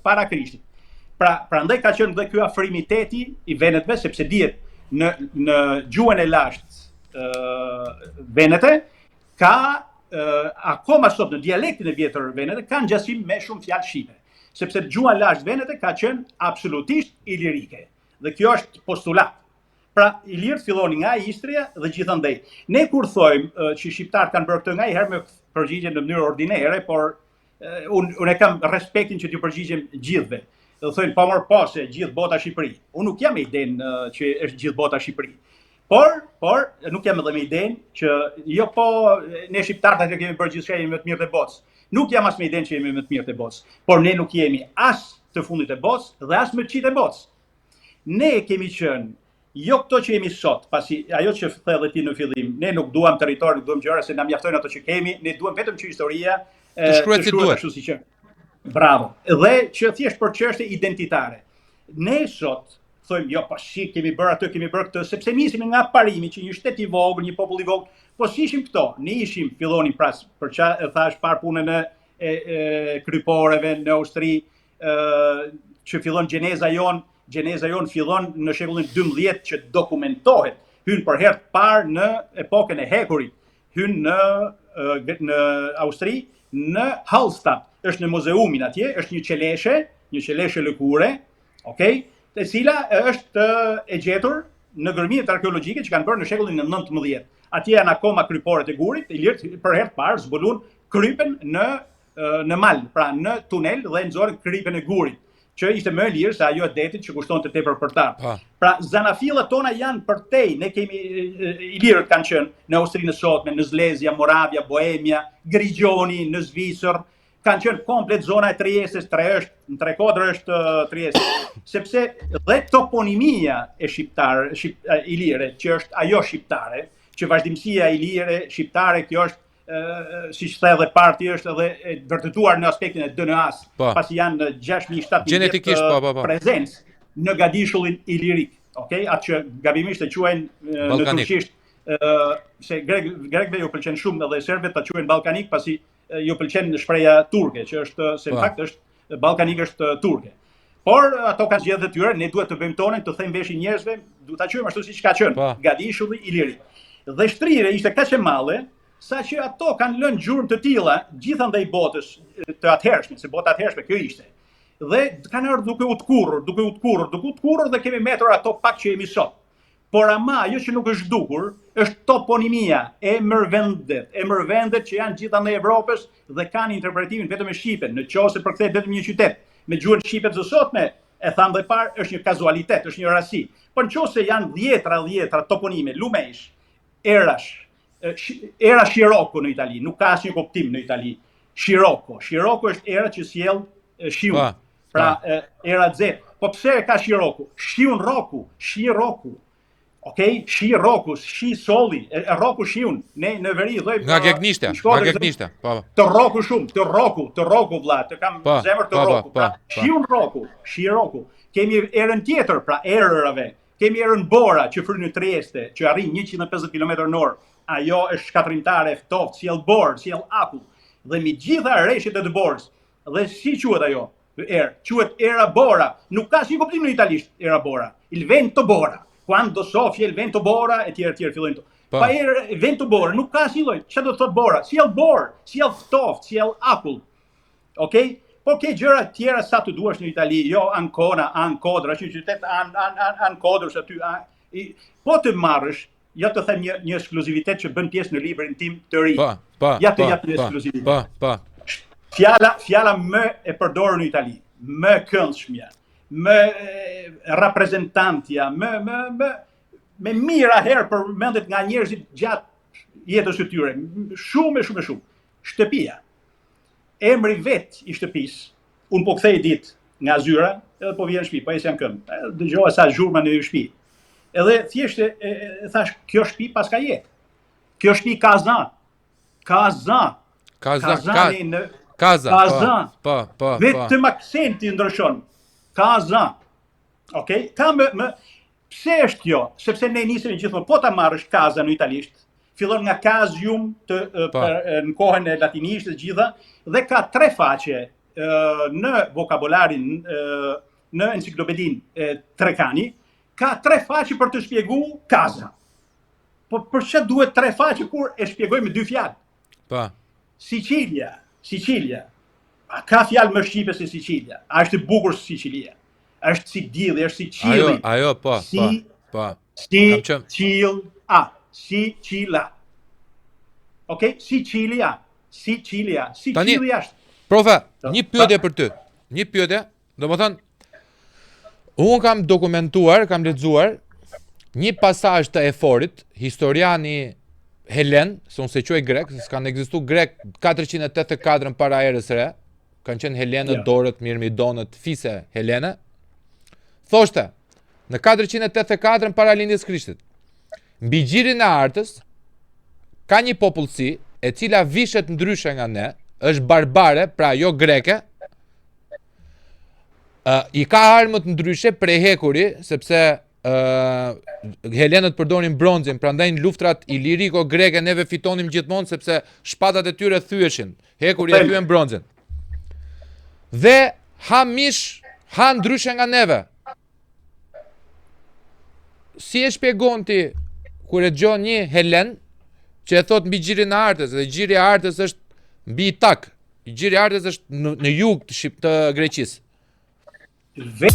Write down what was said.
para Krishtit. Prandaj ka qenë dhe ky afrimiteti i venetëve, sepse dihet në gjuhën e lashtë venete ka akoma sot në dialektin e vjetër venete ka ngjasim me shumë fjalë shqipe, sepse gjuha lashtë venete ka qenë absolutisht ilirike. Dhe kjo është postulat. Pra, ilirët fillonin nga Istria dhe gjithandej. Ne kur thojmë që shqiptarët kanë bërë këtë nga i herë me përgjigjen në mënyrë ordinere, por unë e kam respektin që t'ju përgjigjem gjithve. Dhe thojnë, po se gjithë bota Shqipëri. Unë nuk jam me idenë që është gjithë bota Shqipëri. Por nuk jam edhe me idenë që jo po ne shqiptarët atë kemi bërë gjithçka, jemi më të mirët e botës. Nuk jam as me idenë që jemi më të mirët e botës, por ne nuk jemi as të fundit e botës dhe as më të qitë e botës. Ne kemi qenë jo këto që jemi sot, pasi ajo që thellë ti në fillim, ne nuk duam territor, nuk duam gjëra se na mjaftojnë ato që kemi, ne duam vetëm që historia të shkruhet si duhet. Ashtu siç është. Bravo. Dhe që thjesht për çështje identitare. Ne sot thojmë jo, po si kemi bërë atë, kemi bërë këtë, sepse nisim nga parimi që një shtet i vogël, një popull i vogël, po si ishim këto, ne fillonin pra për çfarë thash par punën e kryporeve në Austri, që fillon gjeneza jon fillon në shekullin 12 që dokumentohet, hyn për herë të parë në epokën e hekurit, hyn në Austri, në Hallstatt, është në muzeumin atje, është një qeleshe lëkure, okay, e cila është e gjetur në gërmimet arkeologjike që kanë bërë në shekullin 19. Atje janë akoma kryporet e gurit, ilirët për herë të parë zbulun krypen në mal, pra në tunel dhe nxorën krypen e gurit, që ishte më e lirë se ajo e detit që kushtonte tepër për ta. Pra zanafillat tona janë përtej, ne kemi ilirët kanë qenë në Austrinë e sotme, në Zlezia, Moravia, Bohemia, Grigjoni, në Zvicër, kanë qenë komplet zona e Triestes, në Trekodër është Trieste, sepse dhe toponimia e ilire, që është ajo shqiptare, që vazhdimësia ilire shqiptare, kjo është si që the dhe parti është edhe vërtetuar në aspektin e DNA-s, pasi janë 6.700 vjet prezencë në gadishullin ilirik. Okay? Atë që gabimisht e quajnë në turqisht, se grekëve ju pëlqen shumë edhe serbët ta quajnë ballkanik, pasi ju pëlqen shpreha turke, që është se në fakt është ballkanik është turke. Por ato kanë zgjedhë tyre, ne duhet të bëjmë tonën, të thejmë veshin njerëzve, duhet ta quajmë ashtu siç ka qenë, gadishulli ilirik. Dhe shtrire ishte kaq e madhe sa që ato kanë lënë gjurmë të tilla gjithandaj botës të atëhershme, se bota atëhershme kjo ishte. Dhe kanë ardhur duke u tkurrur dhe kemi metur ato pak që jemi sot. Por ama ajo që nuk është dukur është toponimia, emërvendet që janë gjithandaj Evropës dhe kanë interpretimin vetëm e shqipen, nëse përkthehet vetëm një qytet. Me gjuhën shqipe të sotme, e thamë dhe parë, është një kazualitet, është një rasi. Por nëse janë dhjetra toponime, Lumesh, Erash, era Scirocco në Itali, nuk ka asnjë kuptim në Itali. Scirocco është era që sjell shiun. Pra era Z. Po pse ka Scirocco? Shiun Scirocco. Okay? Scirocco, solli, Rocco shiun. Ne në veri dhojmë nga Gegnishta. Të Rocco shumë, të Rocco vlla, të kam zemër të Rocco. Pra shiun Scirocco. Kemi erën tjetër, pra erërave. Kemi erën Bora që fryn në Trieste, që arrin 150 km/h. Ajo është shkatrimtare, ftoft, sjell borë, sjell akull. Dhe mi gjitha rreshtet e të borës. Dhe si quhet ajo? Quhet era Bora. Nuk ka asnjë kuptim në italisht era Bora. Il vento Bora. Quando soffia il vento Bora etj fillojnë to. Pa vento Bora nuk ka asnjë lloj. Çfarë do të thotë Bora? Sjell borë, sjell ftoft, sjell akull. Okej? Po ke gjëra tjera sa të duash në Itali, jo Ancona, Ankodra, që qytet Ankodrës aty. Po të marrësh, ja të them një ekskluzivitet që bën pjesë në librin tim të ri. Ja të jap një ekskluzivitet. Fjala më e përdorur në Itali, më këndshmja, më reprezentantja, më mira herë përmendet nga njerëzit gjatë jetës së tyre. Shumë. Shtëpia. Emri vet i shtëpisë, unë po kthej ditë nga zyra, edhe po vjen në shtëpi, po es jam këmbë. Dëgjova sa zhurma në shtëpi. Edhe thjesht e thash, kjo shtëpi pas ka jetë. Kjo shtëpi ka zan. Vetëm aksenti ndryshon. Ka zan. Okej? Pse është kjo? Sepse ne nisemi gjithmonë, po ta marrësh kaza në italisht, fillon nga kazium në kohën e latinisht të gjitha, dhe ka 3 faqe në vokabularin, në enciklopedin Trekani, ka 3 faqe për të shpjegu kaza. Po për që duhet 3 faqe kur e shpjegoj me 2 fjalë? Pa. Sicilia. A ka fjalë më shqipe se Sicilia? A është e bukur Sicilia? Është si dielli, është si qielli. Ajo, po. Sicila. Okej, Sicilia është. Profe, një pyetje për ty. Një pyetje, domethënë unë kam dokumentuar, kam lexuar një pasazh të Eforit, historiani Helen, se unë se quaj grek, se s'kanë ekzistu grek 484 para erës re, kanë qenë Helenët, Dorët, Mirmidonët, Fise Helene, thoshte, në 484 para lindjes Krishtit, mbi gjirin e artës, ka një popullsi e cila vishet ndryshe nga ne, është barbare, pra jo greke, i ka armët ndryshe prej hekuri, sepse Helenët përdorin bronzin, prandaj në luftrat iliriko-greke neve fitonim gjithmonë, sepse shpatat e tyre thyeshin, hekuri e thyen bronzin. Dhe ha mish, ha ndryshe nga neve. Si e shpjegon ti, kur e gjon një Helen, që e thot mbi gjirin e artës, dhe gjiri e artës është mbi tak, gjiri e artës është në jug të Greqisë. Ve